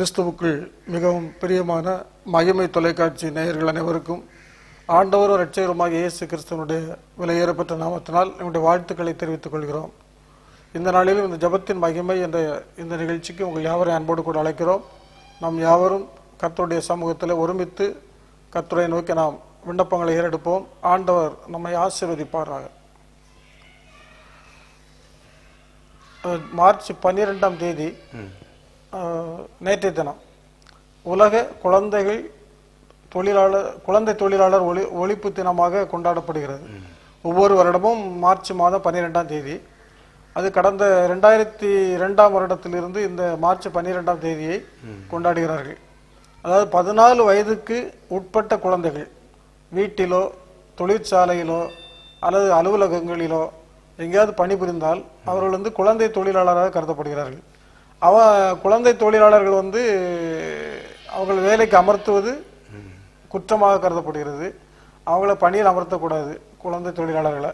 கிறிஸ்துவுக்குள் மிகவும் பிரியமான மகிமை தொலைக்காட்சி நேயர்கள் அனைவருக்கும் ஆண்டவரும் இரட்சகருமாகிய இயேசு கிறிஸ்துவனுடைய விலையேறப்பட்ட நாமத்தினால் நம்முடைய வாழ்த்துக்களை தெரிவித்துக் கொள்கிறோம். இந்த நாளிலும் இந்த ஜபத்தின் மகிமை என்ற இந்த நிகழ்ச்சிக்கு உங்கள் யாவரையும் அன்போடு கூட அழைக்கிறோம். நாம் யாவரும் கர்த்தருடைய சமூகத்தில் ஒருமித்து கர்த்தரை நோக்கி நாம் விண்ணப்பங்களை ஏறெடுப்போம். ஆண்டவர் நம்மை ஆசீர்வதிப்பாராக. மார்ச் 12ஆம் தேதி நேற்றைய தினம் உலக குழந்தை தொழிலாளர் ஒழிப்பு தினமாக கொண்டாடப்படுகிறது. ஒவ்வொரு வருடமும் மார்ச் மாதம் 12ஆம் தேதி. அது கடந்த 2002ஆம் வருடத்திலிருந்து இந்த மார்ச் 12ஆம் தேதியை கொண்டாடுகிறார்கள். அதாவது 14 வயதுக்கு உட்பட்ட குழந்தைகள் வீட்டிலோ தொழிற்சாலையிலோ அல்லது அலுவலகங்களிலோ எங்கேயாவது பணிபுரிந்தால் அவர்கள் குழந்தை தொழிலாளராக கருதப்படுகிறார்கள். குழந்தை தொழிலாளர்கள் அவர்கள் வேலைக்கு அமர்த்துவது குற்றமாக கருதப்படுகிறது. அவங்கள பணியில் அமர்த்தக்கூடாது குழந்தை தொழிலாளர்களை.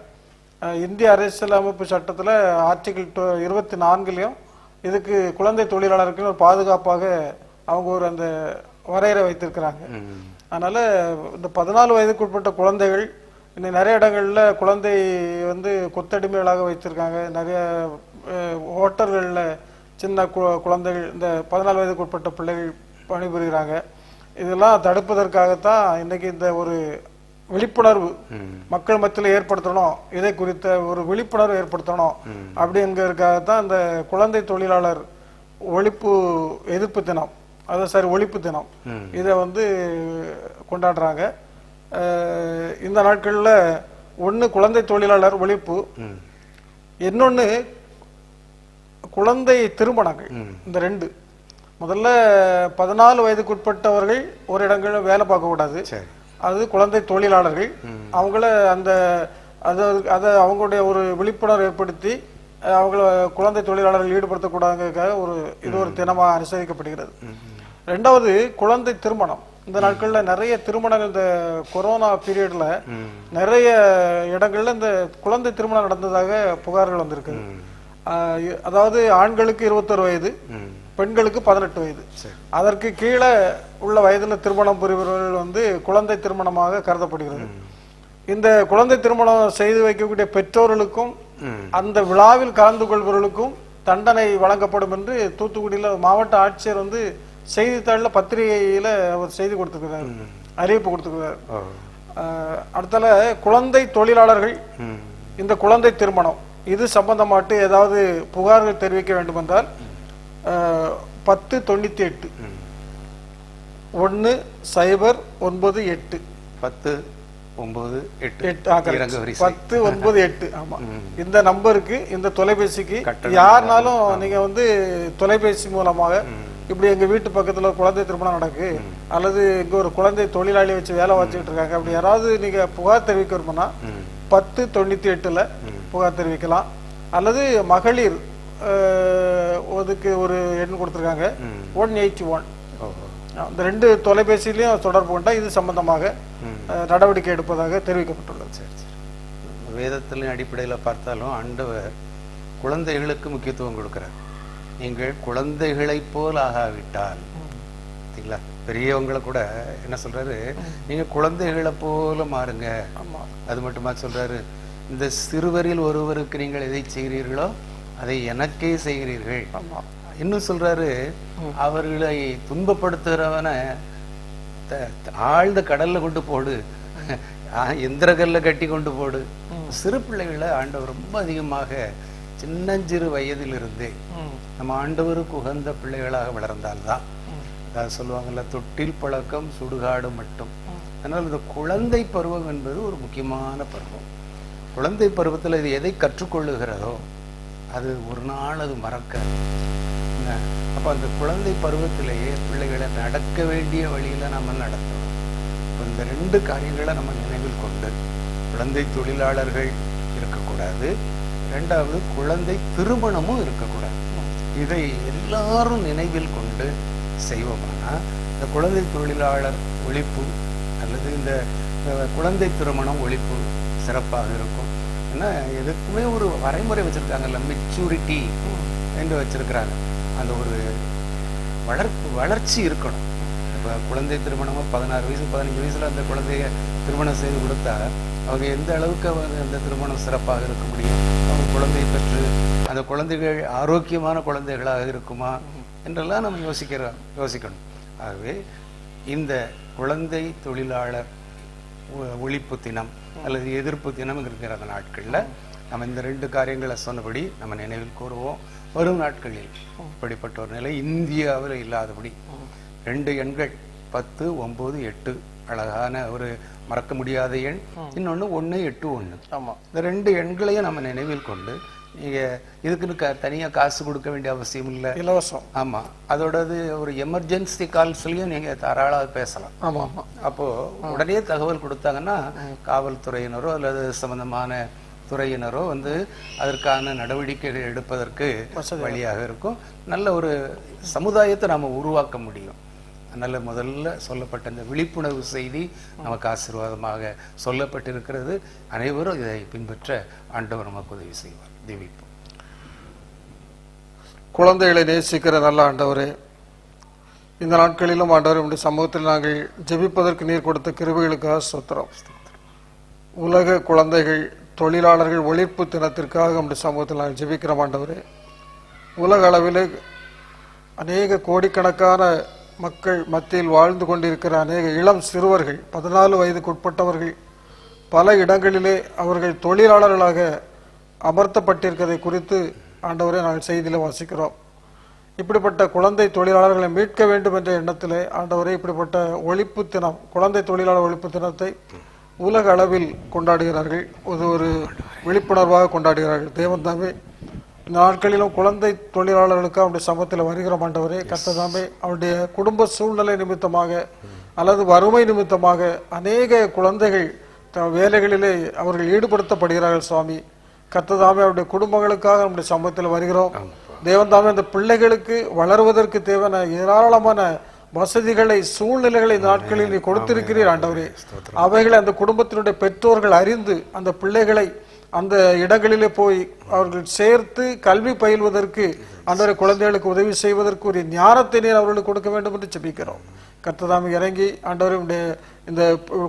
இந்திய அரசியலமைப்பு சட்டத்தில் ஆர்டிகிள் 24லையும் இதுக்கு குழந்தை தொழிலாளருக்கு ஒரு பாதுகாப்பாக அவங்க அந்த வரையறை வைத்திருக்கிறாங்க. அதனால இந்த 14 வயதுக்கு உட்பட்ட குழந்தைகள் இன்னும் நிறைய இடங்கள்ல குழந்தை கொத்தடிமைகளாக வைத்திருக்காங்க. நிறைய ஹோட்டல்களில் சின்ன குழந்தைகள் இந்த 14 வயதுக்கு உட்பட்ட பிள்ளைகள் பணிபுரிகிறாங்க. இதெல்லாம் தடுப்பதற்காகத்தான் இன்னைக்கு இந்த ஒரு விழிப்புணர்வு மக்கள் மத்தியில் ஏற்படுத்தணும், இதை குறித்த ஒரு விழிப்புணர்வு ஏற்படுத்தணும் அப்படிங்கிறதுக்காகத்தான் இந்த குழந்தை தொழிலாளர் எதிர்ப்பு தினம், ஒழிப்பு தினம் இதை கொண்டாடுறாங்க. இந்த நாட்கள்ல ஒண்ணு குழந்தை தொழிலாளர் ஒழிப்பு, இன்னொன்னு குழந்தை திருமணங்கள். இந்த ரெண்டு முதல்ல 14 வயதுக்கு உட்பட்டவர்கள் ஒரு இடங்களில் வேலை பார்க்க கூடாது. அது குழந்தை தொழிலாளர்கள். அவங்கள அதை அவங்களுடைய ஒரு விழிப்புணர்வு ஏற்படுத்தி அவங்கள குழந்தை தொழிலாளர்கள் ஈடுபடுத்தக்கூடாதுக்காக இது ஒரு தினமாக அனுசரிக்கப்படுகிறது. ரெண்டாவது குழந்தை திருமணம். இந்த நாட்கள்ல நிறைய திருமணங்கள், இந்த கொரோனா பீரியட்ல நிறைய இடங்கள்ல இந்த குழந்தை திருமணம் நடந்ததாக புகார்கள் வந்திருக்கு. அதாவது ஆண்களுக்கு 21 வயது, பெண்களுக்கு 18 வயது. அதற்கு கீழே உள்ள வயதுல திருமணம் புரிபவர்கள் குழந்தை திருமணமாக கருதப்படுகிறது. இந்த குழந்தை திருமணம் செய்து வைக்கக்கூடிய பெற்றோர்களுக்கும் அந்த விழாவில் கலந்து கொள்பவர்களுக்கும் தண்டனை வழங்கப்படும் என்று தூத்துக்குடியில மாவட்ட ஆட்சியர் செய்தித்தாள்ல பத்திரிகையில ஒரு செய்தி கொடுத்திருக்கிறார், அறிவிப்பு கொடுத்திருக்கிறார். அடுத்தால குழந்தை தொழிலாளர்கள் இந்த குழந்தை திருமணம் இது சம்பந்தமாட்டு ஏதாவது புகார்கள் தெரிவிக்க வேண்டும் என்றால் 1098 1098 1098 ஆமா, இந்த நம்பருக்கு, இந்த தொலைபேசிக்கு யாருனாலும் நீங்க தொலைபேசி மூலமாக இப்படி எங்க வீட்டு பக்கத்துல குழந்தை திருமணம் நடக்கு அல்லது இங்க ஒரு குழந்தை தொழிலாளி வச்சு வேலை வச்சுட்டு இருக்காங்க அப்படி யாராவது நீங்க புகார் தெரிவிக்க விரும்பினா 1098ல புகார் தெரிவிக்கலாம். அல்லது மகளிர் அதுக்கு ஒரு எண் கொடுத்திருக்காங்க 181. இந்த ரெண்டு தொலைபேசியிலையும் தொடர்பு கொண்டா இது சம்பந்தமாக நடவடிக்கை எடுப்பதாக தெரிவிக்கப்பட்டுள்ளது. சரி சரி. வேதத்தின் அடிப்படையில் பார்த்தாலும் ஆண்டவர் குழந்தைகளுக்கு முக்கியத்துவம் கொடுக்கிறார். நீங்கள் குழந்தைகளை போல் ஆகாவிட்டால், பெரியவங்களை கூட என்ன சொல்றாரு, நீங்க குழந்தைகளை போல மாறுங்க. அது மட்டுமா சொல்றாரு, இந்த சிறுவரில் ஒருவருக்கு நீங்கள் எதை செய்கிறீர்களோ அதை எனக்கே செய்கிறீர்கள். இன்னும் சொல்றாரு, அவர்களை துன்பப்படுத்துகிறவனை ஆழ்ந்த கடல்ல கொண்டு போடு, எந்திரகல்ல கட்டி கொண்டு போடு. சிறு பிள்ளைகளை ஆண்டவர் ரொம்ப அதிகமாக சின்னஞ்சிறு வயதிலிருந்தே நம்ம ஆண்டவருக்கு உகந்த பிள்ளைகளாக வளர்ந்தால்தான், அதாவது சொல்லுவாங்கல்ல, தொட்டில் பழக்கம் சுடுகாடு மட்டும். அதனால இந்த குழந்தை பருவம் என்பது ஒரு முக்கியமான பருவம். குழந்தை பருவத்தில் இது எதை கற்றுக்கொள்ளுகிறதோ அது ஒரு நாள் அது மறக்க. அப்ப அந்த குழந்தை பருவத்திலேயே பிள்ளைகளை நடக்க வேண்டிய வழியில நம்ம நடத்தணும். இந்த ரெண்டு காரியங்களை நம்ம நினைவில் கொண்டு, குழந்தை தொழிலாளர்கள் இருக்கக்கூடாது, ரெண்டாவது குழந்தை திருமணமும் இருக்கக்கூடாது. இதை எல்லாரும் நினைவில் கொண்டு செய்வோம்னா இந்த குழந்தை தொழிலாளர் ஒழிப்பு அல்லது இந்த குழந்தை திருமணம் ஒழிப்பு சிறப்பாக இருக்கும். ஏன்னா எதுக்குமே ஒரு வரைமுறை வச்சிருக்காங்கல்ல, மெச்சூரிட்டி என்று வச்சிருக்கிறாங்க. அந்த ஒரு வளர்ச்சி இருக்கணும். இப்போ குழந்தை திருமணமாக 16 வயசு 15 வயசுல அந்த குழந்தைய திருமணம் செய்து கொடுத்தா அவங்க எந்த அளவுக்கு அந்த திருமணம் சிறப்பாக இருக்க முடியும், அவங்க குழந்தையை பெற்று அந்த குழந்தைகள் ஆரோக்கியமான குழந்தைகளாக இருக்குமா என்றெல்லாம் நம்ம யோசிக்கணும். ஆகவே இந்த குழந்தை தொழிலாளர் ஒழிப்பு தினம் அல்லது எதிர்ப்பு தினம் இருக்கிற அந்த நாட்களில் நம்ம இந்த 2 காரியங்களை சொன்னபடி நம்ம நினைவில் கூறுவோம். வரும் நாட்களில் இப்படிப்பட்ட ஒரு நிலை இந்தியாவில் இல்லாதபடி 2 எண்கள் 10, 9, 8 அழகான ஒரு மறக்க முடியாத எண். இன்னொன்று 1, 8, 1. ஆமாம், இந்த 2 எண்களையும் நம்ம நினைவில் கொண்டு நீங்கள் இதுக்குன்னு தனியாக காசு கொடுக்க வேண்டிய அவசியம் இல்லை, இலவசம். ஆமாம். அதோடது ஒரு எமர்ஜென்சி கால்ஸ்லையும் நீங்கள் தாராளமாக பேசலாம். ஆமாம் ஆமாம். அப்போது உடனே தகவல் கொடுத்தாங்கன்னா காவல்துறையினரோ அல்லது சம்பந்தமான துறையினரோ அதற்கான நடவடிக்கைகள் எடுப்பதற்கு வழியாக இருக்கும். நல்ல ஒரு சமுதாயத்தை நாம் உருவாக்க முடியும். நல்ல முதல்ல சொல்லப்பட்ட இந்த விழிப்புணர்வு செய்தி நமக்கு ஆசீர்வாதமாக சொல்லப்பட்டிருக்கிறது. அனைவரும் இதை பின்பற்ற ஆண்டவர் நமக்கு உதவி செய்வார். திவிப்போம். குழந்தைகளை நேசிக்கிற நல்ல ஆண்டவரே, இந்த நாட்களிலும் ஆண்டவர் நம்முடைய சமூகத்தில் நாங்கள் ஜெபிப்பதற்கு நீர் கொடுத்த கிருபைகளுக்காக ஸ்தோத்திரம். உலக குழந்தைகள் தொழிலாளர்கள் ஒழிப்பு தினத்திற்காக நம்முடைய சமூகத்தில் நாங்கள் ஜெபிக்கிறோம் ஆண்டவரே. உலக அளவில் அநேக கோடிக்கணக்கான மக்கள் மத்தியில் வாழ்ந்து கொண்டிருக்கிற அநேக இளம் சிறுவர்கள் 14 வயதுக்குட்பட்டவர்கள் பல இடங்களிலே அவர்கள் தொழிலாளர்களாக அமர்த்தப்பட்டிருக்கிறதை குறித்து ஆண்டவரே நாங்கள் செய்தியில் வாசிக்கிறோம். இப்படிப்பட்ட குழந்தை தொழிலாளர்களை மீட்க வேண்டும் என்ற எண்ணத்திலே ஆண்டவரே இப்படிப்பட்ட ஒழிப்பு தினம், குழந்தை தொழிலாளர் ஒழிப்பு தினத்தை உலக அளவில் கொண்டாடுகிறார்கள். ஒரு விழிப்புணர்வாக கொண்டாடுகிறார்கள். தேவன் தாமே இந்த நாட்களிலும் குழந்தை தொழிலாளர்களுக்கு அவருடைய சமூகத்தில் வருகிற ஆண்டவரே, கர்த்தர் தாமே அவருடைய குடும்ப சூழ்நிலை நிமித்தமாக அல்லது வறுமை நிமித்தமாக அநேக குழந்தைகள் வேலைகளிலே அவர்கள் ஈடுபடுத்தப்படுகிறார்கள். சுவாமி, கர்த்தர் தாமே அவருடைய குடும்பங்களுக்காக நம்முடைய சமூகத்தில் வருகிறோம். தேவன் தாமே அந்த பிள்ளைகளுக்கு வளருவதற்கு தேவையான ஏராளமான வசதிகளை சூழ்நிலைகளை இந்த நாட்களில் நீ கொடுத்திருக்கிறீர் ஆண்டவரே. அவைகளை அந்த குடும்பத்தினுடைய பெற்றோர்கள் அறிந்து அந்த பிள்ளைகளை அந்த இடங்களிலே போய் அவர்கள் சேர்த்து கல்வி பயில்வதற்கு ஆண்டவரே குழந்தைகளுக்கு உதவி செய்வதற்கு ஒரு ஞானத்தை நீர் அவர்களுக்கு கொடுக்க வேண்டும் என்று ஜெபிக்கிறோம். கர்த்தர் இறங்கி ஆண்டவரே இந்த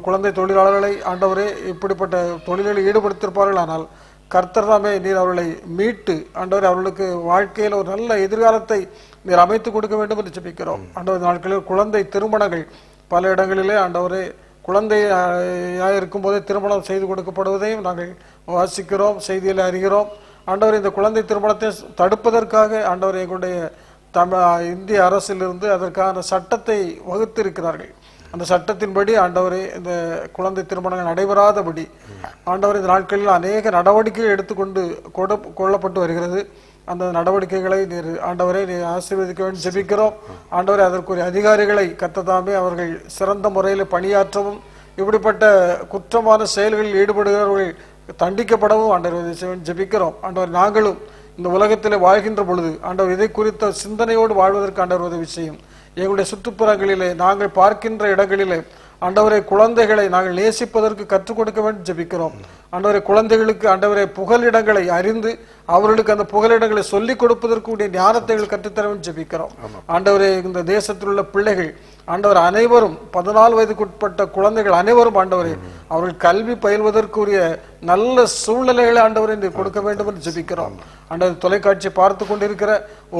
குழந்தை தொழிலாளர்களை ஆண்டவரே இப்படிப்பட்ட தொழில்களில் ஈடுபடுத்தியிருப்பார்கள். ஆனால் கர்த்தர் தாமே நீர் அவர்களை மீட்டு ஆண்டவரே அவர்களுக்கு வாழ்க்கையில் ஒரு நல்ல எதிர்காலத்தை நீர் அமைத்து கொடுக்க வேண்டும் என்று ஜெபிக்கிறோம். ஆண்டவர் நாட்களில் குழந்தை திருமணங்கள் பல இடங்களிலே ஆண்டவரே குழந்தையாக இருக்கும்போதே திருமணம் செய்து கொடுக்கப்படுவதையும் நாங்கள் வாசிக்கிறோம், செய்தியில் அறிகிறோம். ஆண்டவர் இந்த குழந்தை திருமணத்தை தடுப்பதற்காக ஆண்டவர் எங்களுடைய இந்திய அரசிலிருந்து அதற்கான சட்டத்தை வகுத்திருக்கிறார்கள். அந்த சட்டத்தின்படி ஆண்டவரே இந்த குழந்தை திருமணங்கள் நடைபெறாதபடி ஆண்டவர் இந்த நாட்களில் அநேக நடவடிக்கைகள் எடுத்துக்கொண்டு கொள்ளப்பட்டு வருகிறது. அந்த நடவடிக்கைகளை நீர் ஆண்டவரை நீர் ஆசீர்வதிக்க வேண்டும் ஜெபிக்கிறோம். ஆண்டவரை அதற்குரிய அதிகாரிகளை கர்த்ததாமே அவர்கள் சிறந்த முறையில் பணியாற்றவும் இப்படிப்பட்ட குற்றமான செயல்களில் ஈடுபடுகிறவர்கள் தண்டிக்கப்படவும் ஆண்டவர் ஜெபிக்கிறோம். ஆண்டவர் நாங்களும் இந்த உலகத்தில் வாழ்கின்ற பொழுது ஆண்டவர் இதை குறித்த சிந்தனையோடு வாழ்வதற்கு ஆண்டவர் உதவி செய்யும். எங்களுடைய சுற்றுப்புறங்களிலே நாங்கள் பார்க்கின்ற இடங்களிலே ஆண்டவரை குழந்தைகளை நாங்கள் நேசிப்பதற்கு கற்றுக் கொடுக்க வேண்டும் ஜெபிக்கிறோம். ஆண்டவரை குழந்தைகளுக்கு ஆண்டவரை புகலிடங்களை அறிந்து அவர்களுக்கு அந்த புகலிடங்களை சொல்லிக் கொடுப்பதற்குரிய ஞானத்தை கற்றுத்தர வேண்டும் ஜெபிக்கிறோம். ஆண்டவரை இந்த தேசத்தில் உள்ள பிள்ளைகள் ஆண்டவர் அனைவரும் 14 வயதுக்குட்பட்ட குழந்தைகள் அனைவரும் ஆண்டவரை அவர்கள் கல்வி பயில்வதற்குரிய நல்ல சூழ்நிலைகளை ஆண்டவரை கொடுக்க வேண்டும் என்று ஜெபிக்கிறோம். ஆண்டவர் தொலைக்காட்சி பார்த்து கொண்டிருக்கிற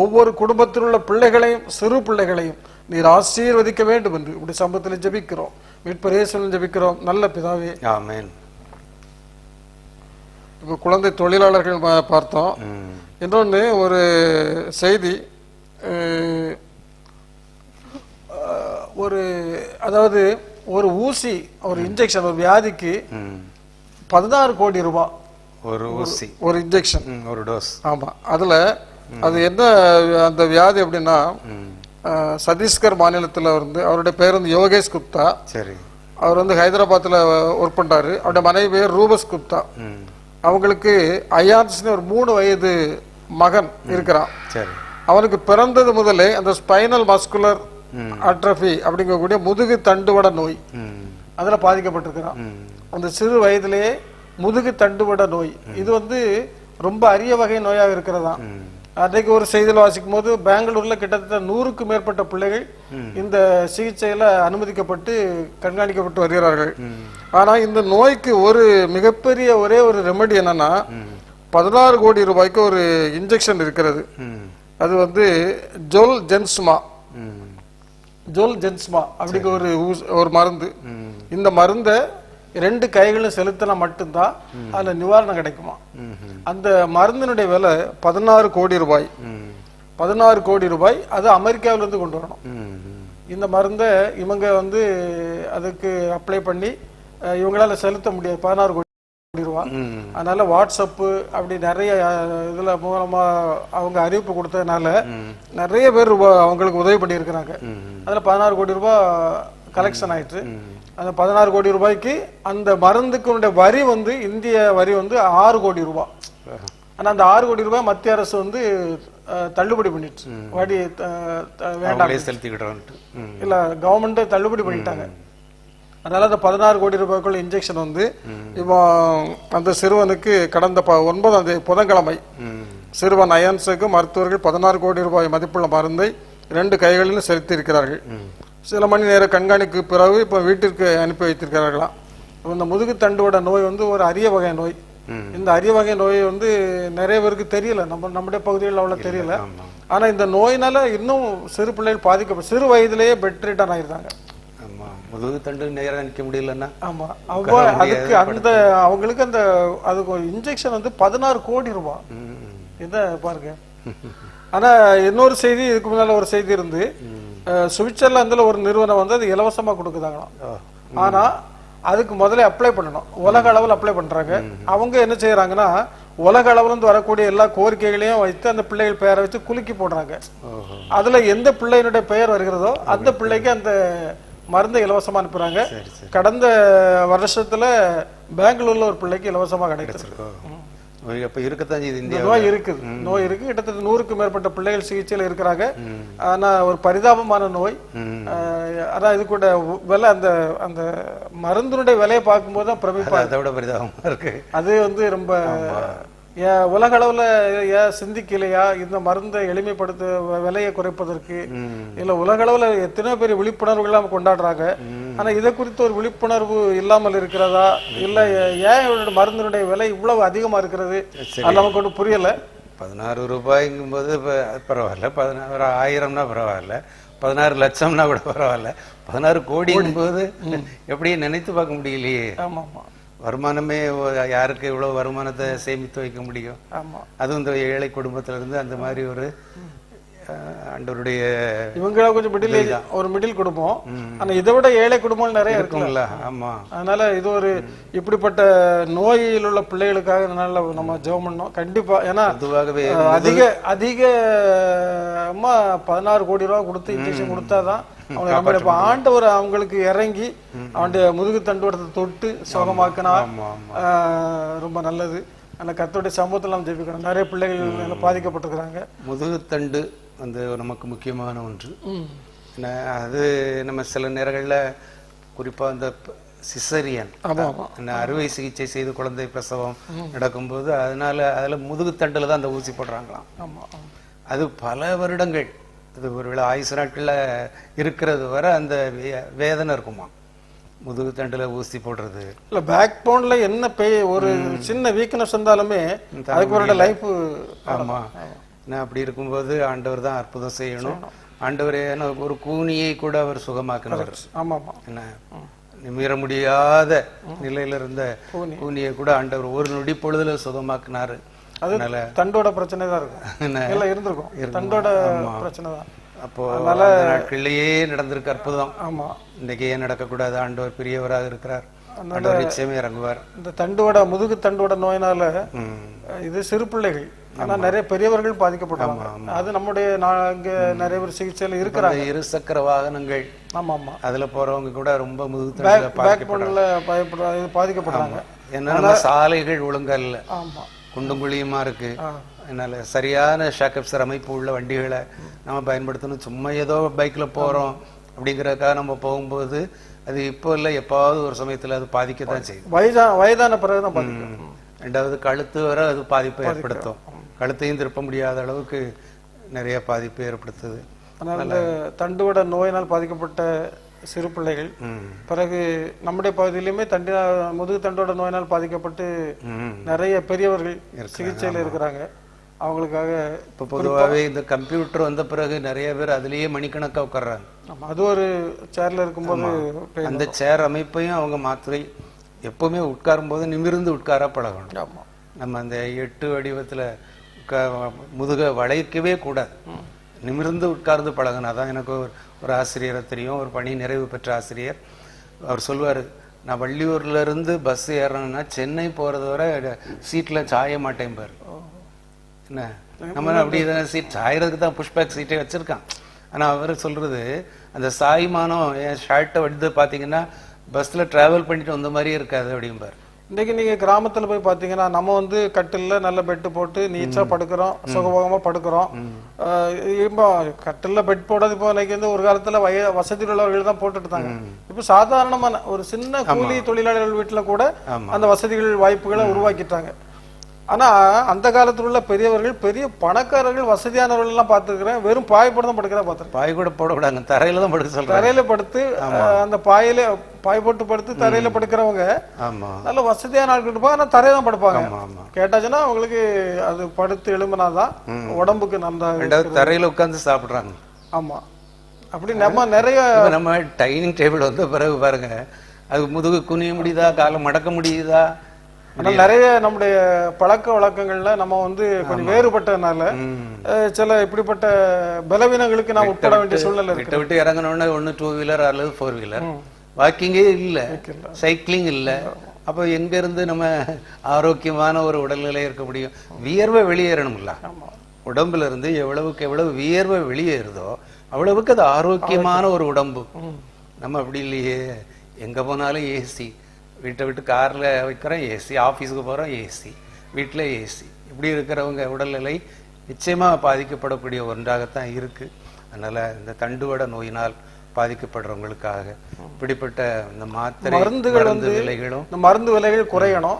ஒவ்வொரு குடும்பத்தில் உள்ள பிள்ளைகளையும் சிறு பிள்ளைகளையும் நீர் ஆசீர்வதிக்க வேண்டும் என்று இப்படி சம்பவத்தில் ஜெபிக்கிறோம். மீட்பர் இயேசுவில் ஜெபிக்கிறோம் நல்ல பிதாவே, ஆமென். இப்போ குழந்தை தொழிலாளர்கள் பார்த்தோம். இன்னொன்று ஒரு செய்தி, அதாவது ஒரு ஊசி, ஒரு இன்ஜெக்ஷன், ஒரு வியாதிக்கு 16 கோடி ரூபாய் ஒரு ஊசி, ஒரு இன்ஜெக்ஷன், ஒரு டோஸ். ஆமா, அதுல அது என்ன அந்த வியாதி அப்படின்னா சத்தீஸ்கர் மாநிலத்தில் அவருடைய பேர் யோகேஷ் குப்தா. சரி, அவர் ஹைதராபாத்தில் ஒர்க் பண்றாரு. அவருடைய மனைவி பேர் ரூபஸ் குப்தா. அவங்களுக்கு அயான்ஸ்னு ஒரு 3 வயது மகன் இருக்கிறான். சரி, அவனுக்கு பிறந்தது முதலே அந்த ஸ்பைனல் மஸ்குலர் அட்ரஃபி அப்படிங்கக்கூடிய முதுகு தண்டுவட நோய் அதுல பாதிக்கப்பட்டிருக்கிறான். அந்த சிறு வயதிலேயே முதுகு தண்டுவட நோய் இது ரொம்ப அரிய வகை நோயாக இருக்கிறதா. அன்றைக்கு ஒரு செய்தியில் வாசிக்கும் போது பெங்களூர்ல கிட்டத்தட்ட 100க்கும் மேற்பட்ட பிள்ளைகள் இந்த சிகிச்சையில அனுமதிக்கப்பட்டு கண்காணிக்கப்பட்டு வருகிறார்கள். ஆனா இந்த நோய்க்கு ஒரு மிகப்பெரிய ஒரே ஒரு ரெமெடி என்னன்னா 16 கோடி ரூபாய்க்கு ஒரு இன்ஜெக்ஷன் இருக்கிறது. அது வந்து ஜோல்ஜென்ஸ்மா அப்படிக்கு ஒரு மருந்து. இந்த மருந்தை 2 கைகளும் செலுத்தினா மட்டும்தான் அதுல நிவாரணம் கிடைக்குமா. அந்த மருந்தினுடைய விலை 16 கோடி ரூபாய். 16 கோடி ரூபாய். அது அமெரிக்காவில இருந்து கொண்டு வரணும். இந்த மருந்தை இவங்க வந்து அதுக்கு அப்ளை பண்ணி இவங்களால செலுத்த முடியாது 16 கோடி ரூபாய். அதனால வாட்ஸ்அப் அப்படி நிறைய இதுல மூலமா அவங்க அறிவிப்பு கொடுத்ததுனால நிறைய பேர் அவங்களுக்கு உதவி பண்ணி இருக்கிறாங்க. அதுல 16 கோடி ரூபாய் கலெக்ஷன் ஆயிட்டு அந்த 16 கோடி ரூபாய்க்கு அந்த மருந்துக்கு வரி வந்து இந்திய வரி வந்து 6 கோடி ரூபாய். ஆனா அந்த 6 கோடி ரூபாய் மத்திய அரசு வந்து தள்ளுபடி பண்ணிட்டு வரி வேண்டாம் இல்ல கவர்மெண்ட் தள்ளுபடி பண்ணிட்டாங்க. அதனால அந்த 16 கோடி ரூபாய்க்குள்ள இன்ஜெக்ஷன் வந்து இப்போ அந்த சிறுவனுக்கு கடந்த 9ஆம் தேதி புதன்கிழமை சிறுவன் அயன்ஸுக்கு மருத்துவர்கள் 16 கோடி ரூபாய் மதிப்புள்ள மருந்தை 2 கைகளிலும் செலுத்தி இருக்கிறார்கள். சில மணி நேர கண்காணிக்கு பிறகு இப்போ வீட்டிற்கு அனுப்பி வைத்திருக்கிறார்களாம். இந்த முதுகு தண்டுவட நோய் வந்து ஒரு அரிய வகை நோய். இந்த அரிய வகை நோய் வந்து நிறைய பேருக்கு தெரியல, நம்முடைய பகுதிகளில் அவ்வளவு தெரியல. ஆனா இந்த நோயினால இன்னும் சிறு பிள்ளைகள் பாதிக்கப்படும், சிறு வயதிலேயே பெட் ரிட்டர்ன் ஆயிருந்தாங்க. முதுகு தண்டு நேரம் நிற்க முடியலன்னா ஆமா அதுக்கு அந்த அவங்களுக்கு அந்த அதுக்கு இன்ஜெக்ஷன் வந்து 16 கோடி ரூபாய். இத பாருங்க. ஆனா இன்னொரு செய்தி, இதுக்கு முன்னால ஒரு செய்தி இருந்து சுவிட்சர்லாந்துல ஒரு நிறுவனம் வந்து அது இலவசமா கொடுக்குதாங்களாம். ஆனா அதுக்கு முதல்ல அப்ளை பண்ணணும், உலக அளவில் அப்ளை பண்றாங்க. அவங்க என்ன செய்யறாங்கன்னா உலக அளவுல இருந்து வரக்கூடிய எல்லா கோரிக்கைகளையும் வைத்து அந்த பிள்ளைகள் பெயரை வச்சு குலுக்கி போடுறாங்க. அதுல எந்த பிள்ளையினுடைய பெயர் வருகிறதோ அந்த பிள்ளைக்கு அந்த மருந்தை இலவசமா அனுப்புறாங்க. கடந்த வருஷத்துல பெங்களூர்ல ஒரு பிள்ளைக்கு இலவசமா கிடைச்சிருக்கு. நோய் இருக்கு. கிட்டத்தட்ட 100க்கும் மேற்பட்ட பிள்ளைகள் சிகிச்சையில இருக்கிறாங்க. ஆனா ஒரு பரிதாபமான நோய். ஆனா இது கூட விலை அந்த அந்த மருந்தினுடைய விலையை பார்க்கும்போது தான் பரிதாபமா இருக்கு. அது வந்து ரொம்ப உலக அளவுல சிந்திக்கலையா இந்த மருந்தை எளிமைப்படுத்த விலையை குறைப்பதற்கு? இல்ல உலக அளவுல எத்தனையோ பேர் விழிப்புணர்வுகள் கொண்டாடுறாங்க. ஆனா இதை குறித்து ஒரு விழிப்புணர்வு இல்லாமல் இருக்கிறதா, இல்ல ஏன் மருந்தினுடைய விலை இவ்வளவு அதிகமா இருக்கிறது, அது நமக்கு ஒன்றும் புரியல. 16 ரூபாய்ங்கும் போது பரவாயில்ல, 16,000னா பரவாயில்ல, 16 லட்சம்னா கூட பரவாயில்ல, 16 கோடிங்கும் போது எப்படி நினைத்து பார்க்க முடியலையே. ஆமா ஆமா, வருமானமே யாருக்கு இவ்வளவு வருமானத்தை சேமித்து வைக்க முடியும்? அதுவும் இந்த ஏழை குடும்பத்துல இருந்து அந்த மாதிரி ஒரு ஆண்டவருடைய இவங்க கொஞ்சம் மிடில் குடும்பம். ஆனா இதை விட ஏழை குடும்பம் நிறைய இருக்குங்களா? ஆமா. அதனால இது ஒரு இப்படிப்பட்ட நோயில் உள்ள பிள்ளைகளுக்காக நம்ம ஜெபம் பண்ணோம் கண்டிப்பா. ஏன்னா அதிகமா 16 கோடி ரூபாய் கொடுத்து இன்ஜெக்ஷன் கொடுத்தாதான் அவங்க ஆண்டவர் அவங்களுக்கு இறங்கி அவனுடைய முதுகு தண்டுவடத்தை தொட்டு சுகமாக்கினா ரொம்ப நல்லது. அந்த கர்த்தருடைய சமூகத்தில் நம்ம ஜெபிக்கணும். நிறைய பிள்ளைகள் பாதிக்கப்பட்டிருக்கிறாங்க. முதுகு தண்டு வந்து நமக்கு முக்கியமான ஒன்று. அது நம்ம சில நேரங்கள்ல குறிப்பா அந்த சிசரியன் அறுவை சிகிச்சை செய்து குழந்தை பிரசவம் நடக்கும்போது அதுல முதுகு தண்டுல தான் அந்த ஊசி போடுறாங்களாம். அது பல வருடங்கள், அது ஒருவேளை ஆயுசு நாட்கள்ல இருக்கிறது வரை அந்த வேதனை இருக்குமா முதுகு தண்டுல ஊசி போடுறது. இல்ல பேக் போன்ல என்ன ஒரு சின்ன வீக்னஸ் இருந்தாலுமே அதுக்கு ஒரு லைஃப். ஆமா, அப்படி இருக்கும்போது ஆண்டவர் தான் அற்புதம் செய்யணும். ஆண்டவர் ஒரு கூனியை கூட அவர் சுகமாக்கினவர். என்ன நிமிர முடியாத நிலையில இருந்த கூனியை கூட ஆண்டவர் ஒரு நொடி பொழுதுல சுகமாக்கினாரு. அதனால தண்டோட பிரச்சனை தான் இருக்கும், தண்டோட பிரச்சனை தான். அப்போ நாட்களிலேயே நடந்திருக்கு அற்புதம். ஆமா, இன்னைக்கு ஏன் நடக்கக்கூடாது? ஆண்டவர் பெரியவராக இருக்கிறார், நிச்சயமே இறங்குவார். இந்த தண்டுவட முதுகு தண்டுவட நோயினால இது சிறு பிள்ளைகள், ஆனா நிறைய பெரியவர்கள் பாதிக்கப்படுறாங்க. அது நம்முடைய நிறைய பேர் சிகிச்சையில இருக்கிறாங்க. 2 சக்கர வாகனங்கள், ஆமா ஆமா, அதுல போறவங்க கூட ரொம்ப முதுகு பாதிக்கப்படுறாங்க. ஏன்னா சாலைகள் ஒழுங்கா இல்ல, குண்டும் குழியுமா இருக்கு. அதனால சரியான ஷாக்கப்சர் அமைப்பு உள்ள வண்டிகளை நம்ம பயன்படுத்தணும். சும்மா ஏதோ பைக்ல போறோம் அப்படிங்கறதுக்காக நம்ம போகும்போது அது இப்போ இல்ல எப்பாவது ஒரு சமயத்துல அது பாதிக்கத்தான் செய்யும். வயதான பிறகுதான் பாதிக்கும். ரெண்டாவது கழுத்து வர அது பாதிப்பை ஏற்படுத்தும். கழுத்தையும் திருப்ப முடியாத அளவுக்கு நிறைய பாதிப்பு ஏற்படுத்துது. அதனால இந்த தண்டுவட நோயினால் பாதிக்கப்பட்ட சிறு பிள்ளைகள் பிறகு நம்முடைய பகுதியிலுமே முதுகு தண்டுவட நோயினால் பாதிக்கப்பட்டு நிறைய பெரியவர்கள் சிகிச்சையில் இருக்கிறாங்க. அவங்களுக்காக இப்போ பொதுவாகவே இந்த கம்ப்யூட்டர் வந்த பிறகு நிறைய பேர் அதுலேயே மணிக்கணக்காக உட்கார்றாங்க. ஆமாம், அது ஒரு சேர்ல இருக்கும்போது அந்த சேர் அமைப்பையும் அவங்க மாத்திரை எப்பவுமே உட்காரும் போது நிமிர்ந்து உட்கார பழகணும். ஆமாம், நம்ம அந்த 8 வடிவத்தில் முதுக வளைக்கவே கூடாது, நிமிர்ந்து உட்கார்ந்து பழகினாதான். எனக்கு ஒரு ஆசிரியரை தெரியும், ஒரு பணி நிறைவு பெற்ற ஆசிரியர். அவர் சொல்லுவார், நான் வள்ளியூர்ல இருந்து பஸ் ஏறணும்னா சென்னை போறது வரை சீட்ல சாய மாட்டேன் பாரு. என்ன நம்ம அப்படி சீட் சாயறதுக்கு தான் புஷ்பேக் சீட்டே வச்சிருக்கான். ஆனா அவர் சொல்றது அந்த சாய்மானம் என் ஷர்ட்டை வந்து பாத்தீங்கன்னா பஸ்ல டிராவல் பண்ணிட்டு வந்த மாதிரியே இருக்காது அப்படிம்பாரு. இன்னைக்கு நீங்க கிராமத்துல போய் பாத்தீங்கன்னா நம்ம வந்து கட்டில்ல நல்ல பெட்டு போட்டு நீச்சா படுக்கிறோம், சுகபோகமா படுக்கிறோம். இப்போ கட்டில்ல பெட் போடுறது இப்போ இன்னைக்கு வந்து ஒரு காலத்துல வசதி உள்ளவர்கள் தான் போட்டுட்டு இருந்தாங்க. இப்ப சாதாரணமான ஒரு சின்ன கூலி தொழிலாளர்கள் வீட்டுல கூட அந்த வசதிகள் வாய்ப்புகளை உருவாக்கிட்டாங்க. ஆனா அந்த காலத்துல உள்ள பெரியவர்கள், பெரிய பணக்காரர்கள், வசதியானவர்கள் எல்லாம் பார்த்துருக்கிறேன், வெறும் பாய் போட தான் படுக்கிறா பார்த்துருக்கேன். பாய் கூட போடக்கூடாது, தரையில தான் படுக்க சொல்றேன். தரையில படுத்து அந்த பாய் போட்டு படுத்து தரையில படுக்கிறவங்க நல்ல வசதியான ஆட்கள் இருப்பாங்க, ஆனா தரையில தான் படுப்பாங்க. கேட்டாச்சுன்னா அவங்களுக்கு அது படுத்து எழும்பினாதான் உடம்புக்கு நல்லா. தரையில உட்கார்ந்து சாப்பிடுறாங்க. ஆமா, அப்படி நம்ம நிறைய நம்ம டைனிங் டேபிள் வந்த பிறகு பாருங்க, அது முதுகு குனிய முடியுதா, காலம் மடக்க முடியுதா? ஆனால் நிறைய நம்முடைய பழக்க வழக்கங்கள்ல நம்ம வந்து கொஞ்சம் வேறுபட்டதுனால சில இப்படிப்பட்ட பலவீனங்களுக்கு நாம் உட்பட வேண்டிய சூழ்நிலை இருக்கு. விட்டு இறங்கணும்னா ஒன்று 2 வீலர் அல்லது 4 வீலர், வாக்கிங்கே இல்லை, சைக்கிளிங் இல்லை. அப்போ எங்க இருந்து நம்ம ஆரோக்கியமான ஒரு உடல்நிலை இருக்க முடியும்? வியர்வை வெளியேறணும்ல. உடம்புல இருந்து எவ்வளவுக்கு எவ்வளவு வியர்வை வெளியேறுதோ அவ்வளவுக்கு அது ஆரோக்கியமான ஒரு உடம்பு. நம்ம அப்படி இல்லையே, எங்க போனாலும் ஏசி, வீட்டை விட்டு காரில் வைக்கிறோம் ஏசி, ஆஃபீஸுக்கு போகிறோம் ஏசி, வீட்டில் ஏசி. இப்படி இருக்கிறவங்க உடல்நிலை நிச்சயமாக பாதிக்கப்படக்கூடிய ஒன்றாகத்தான் இருக்குது. அதனால் இந்த தண்டுவட நோயினால் பாதிக்கப்படுறவங்களுக்காக இப்படிப்பட்ட இந்த மருந்து விலைகளும், இந்த மருந்து விலைகள் குறையணும்.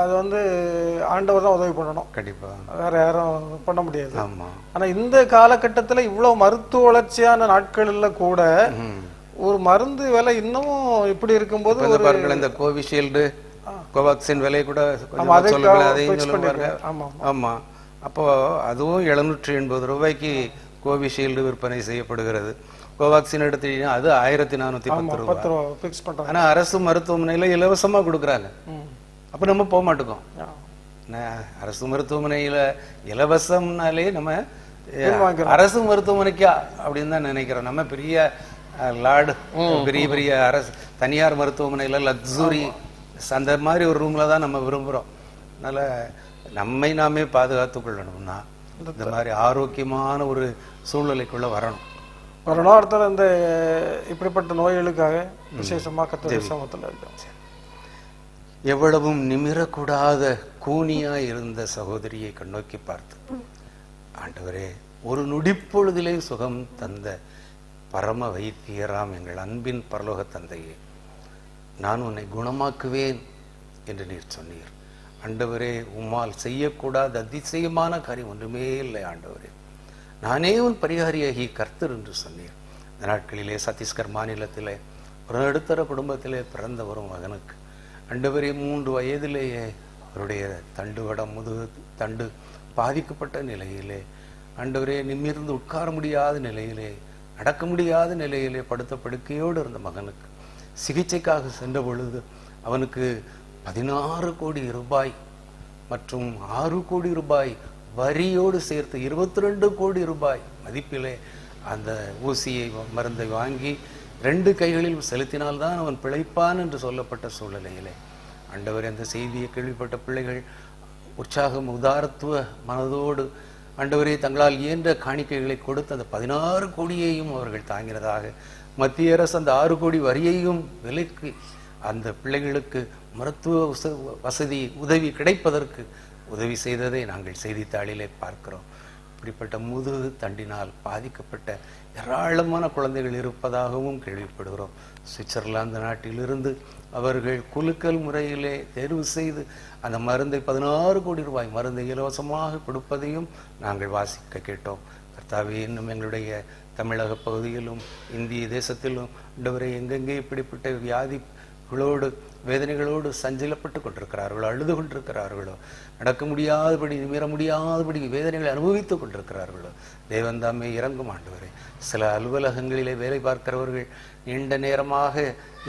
அது வந்து ஆண்டவர் தான் உதவி பண்ணணும். கண்டிப்பாக வேற யாரும் பண்ண முடியாது. ஆமாம். ஆனால் இந்த காலகட்டத்தில் இவ்வளோ மருத்துவ வளர்ச்சியான நாட்களில் கூட ஒரு மருந்து விலை இன்னமும் இப்படி இருக்கும்போது இந்த கோவிஷீல்டு, கோவாக்சின் விலை கூட சொல்லுவாங்க. ஆமா, அப்போ அதுவும் 780 ரூபாய்க்கு கோவிஷீல்டு விற்பனை செய்யப்படுகிறது. கோவாக்சின் எடுத்துட்டீங்கன்னா அது 1410 ரூபாய். ஆனா அரசு மருத்துவமனையில இலவசமா கொடுக்குறாங்க. அப்ப நம்ம போக மாட்டோம். அரசு மருத்துவமனையில இலவசம்னாலே நம்ம அரசு மருத்துவமனைக்கா அப்படின்னு தான் நினைக்கிறோம். நம்ம பெரிய பெரிய பெரிய அரசு தனியார் மருத்துவமனையில லக்ஸுரி அந்த மாதிரி ஒரு ரூம்ல தான் நம்ம விரும்புறோம். அதனால நம்மை நாமே பாதுகாத்துக் கொள்ளணும்னா இந்த மாதிரி ஆரோக்கியமான ஒரு சூழ்நிலைக்குள்ள வரணும். அடுத்தது இந்த இப்படிப்பட்ட நோய்களுக்காக விசேஷமா கர்த்தருடைய சமூகத்தில் இருக்கோம். எவ்வளவும் நிமிரக்கூடாத கூனியா இருந்த சகோதரியை கண்ணோக்கி பார்த்து, ஆண்டவரே ஒரு நொடிப்பொழுதிலே சுகம் தந்த பரம வைத்தியராம் எங்கள் அன்பின் பரலோக தந்தையே, நான் உன்னை குணமாக்குவேன் என்று நீர் சொன்னீர். ஆண்டவரே, உம்மால் செய்யக்கூடாத அதிசயமான காரியம் ஒன்றுமே இல்லை. ஆண்டவரே, நானே உன் பரிகாரியாகி கர்த்தர் என்று சொன்னீர். இந்த நாட்களிலே சத்தீஸ்கர் மாநிலத்திலே ஒரு நடுத்தர குடும்பத்திலே பிறந்த ஒரு மகனுக்கு ஆண்டவரே 3 வயதிலேயே அவருடைய தண்டுவடம், முதுகு தண்டு பாதிக்கப்பட்ட நிலையிலே, ஆண்டவரே நிமிர்ந்து உட்கார முடியாத நிலையிலே, நடக்க முடியாத நிலையிலே படுத்த படுக்கையோடு இருந்த மகனுக்கு சிகிச்சைக்காக சென்ற பொழுது அவனுக்கு 16 கோடி ரூபாய் மற்றும் 6 கோடி ரூபாய் வரியோடு சேர்த்து 22 கோடி ரூபாய் மதிப்பிலே அந்த ஊசியை மருந்தை வாங்கி 2 கைகளில் செலுத்தினால்தான் அவன் பிழைப்பான் என்று சொல்லப்பட்ட சூழ்நிலையிலே, ஆண்டவர் அந்த செய்தியை கேள்விப்பட்ட பிள்ளைகள் உற்சாகம் உதாரத்துவ மனதோடு ஆண்டவரே தங்களால் இயன்ற காணிக்கைகளை கொடுத்து அந்த 16 கோடியையும் அவர்கள் தாங்கினதாக, மத்திய அரசு அந்த 6 கோடி வரியையும் விலைக்கு அந்த பிள்ளைகளுக்கு மருத்துவ வசதி உதவி கிடைப்பதற்கு உதவி செய்ததை நாங்கள் செய்தித்தாளிலே பார்க்கிறோம். இப்படிப்பட்ட முதுகு தண்டினால் பாதிக்கப்பட்ட ஏராளமான குழந்தைகள் இருப்பதாகவும் கேள்விப்படுகிறோம். சுவிட்சர்லாந்து நாட்டிலிருந்து அவர்கள் குலுக்கல் முறையிலே தேர்வு செய்து அந்த மருந்தை 16 கோடி ரூபாய் மருந்தை இலவசமாக கொடுப்பதையும் நாங்கள் வாசிக்க கேட்டோம். கர்த்தாவே, இன்னும் எங்களுடைய தமிழக பகுதியிலும் இந்திய தேசத்திலும் ஆண்டவரே எங்கெங்கே இப்படிப்பட்ட வியாதிகளோடு வேதனைகளோடு சஞ்சலப்பட்டு கொண்டிருக்கிறார்களோ, அழுது கொண்டிருக்கிறார்களோ, நடக்க முடியாதபடி நிமிர முடியாதபடி வேதனைகளை அனுபவித்துக் கொண்டிருக்கிறார்களோ, தேவன் தாமே இறங்கும் ஆண்டவரே. சில அலுவலகங்களிலே வேலை பார்க்கிறவர்கள் நீண்ட நேரமாக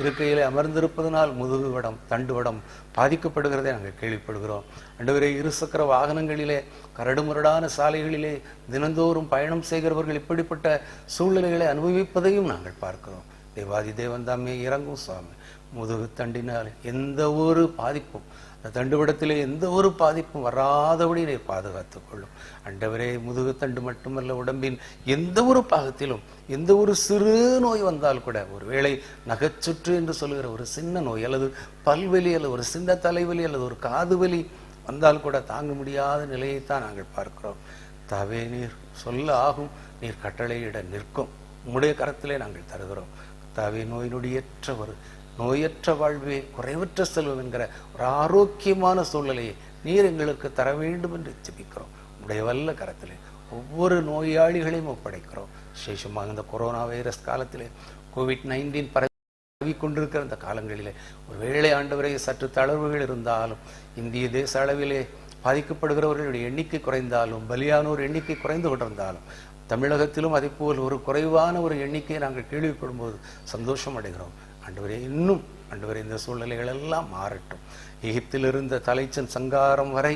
இருக்கையிலே அமர்ந்திருப்பதனால் முதுகுவடம் தண்டுவடம் பாதிக்கப்படுகிறதை நாங்கள் கேள்விப்படுகிறோம். ஆண்டவரே, இருசக்கர வாகனங்களிலே கரடுமுரடான சாலைகளிலே தினந்தோறும் பயணம் செய்கிறவர்கள் இப்படிப்பட்ட சூழ்நிலைகளை அனுபவிப்பதையும் நாங்கள் பார்க்கிறோம். தேவாதி தேவன் தாமே இறங்கும் சுவாமி. முதுகு தண்டினால் எந்த ஒரு பாதிப்பும், அந்த தண்டுவடத்திலே எந்த ஒரு பாதிப்பும் வராதபடி நீர் பாதுகாத்துக் கொள்ளும் ஆண்டவரே. முதுகு தண்டு மட்டுமல்ல, உடம்பின் எந்த ஒரு பாகத்திலும் எந்த ஒரு சிறு நோய் வந்தால் கூட, ஒருவேளை நகைச்சுற்று என்று சொல்லுகிற ஒரு சின்ன நோய் அல்லது பல்வலி அல்லது ஒரு சின்ன தலைவலி அல்லது ஒரு காது வலி வந்தால் கூட தாங்க முடியாத நிலையைத்தான் நாங்கள் பார்க்கிறோம். தாவே, நீர் சொல்ல ஆகும், நீர் கட்டளையிட நிற்கும், உம்முடைய கரத்திலே நாங்கள் தருகிறோம். தாவே, நோயற்ற வாழ்வே குறைவற்ற செல்வம் என்கிற ஒரு ஆரோக்கியமான சூழ்நிலையை நீர் எங்களுக்கு தர வேண்டும் என்று ஜெபிக்கிறோம். உடைய வல்ல கரத்திலே ஒவ்வொரு நோயாளிகளையும் ஒப்படைக்கிறோம். விசேஷமாக இந்த கொரோனா வைரஸ் காலத்திலே, COVID-19 பரவி கொண்டிருக்கிற அந்த காலங்களிலே ஒருவேளை ஆண்டவரை சற்று தளர்வுகள் இருந்தாலும், இந்திய தேச அளவிலே பாதிக்கப்படுகிறவர்களுடைய எண்ணிக்கை குறைந்தாலும், பலியானோர் எண்ணிக்கை குறைந்து கொண்டிருந்தாலும், தமிழகத்திலும் அதே போல் ஒரு குறைவான ஒரு எண்ணிக்கையை நாங்கள் கேள்விப்படும் போது சந்தோஷம் அடைகிறோம். ஆண்டவரே, இன்னும் ஆண்டவரே இந்த சூழ்நிலைகள் எல்லாம் மாறட்டும். எகிப்தில் இருந்த தலைச்சன் சங்காரம் வரை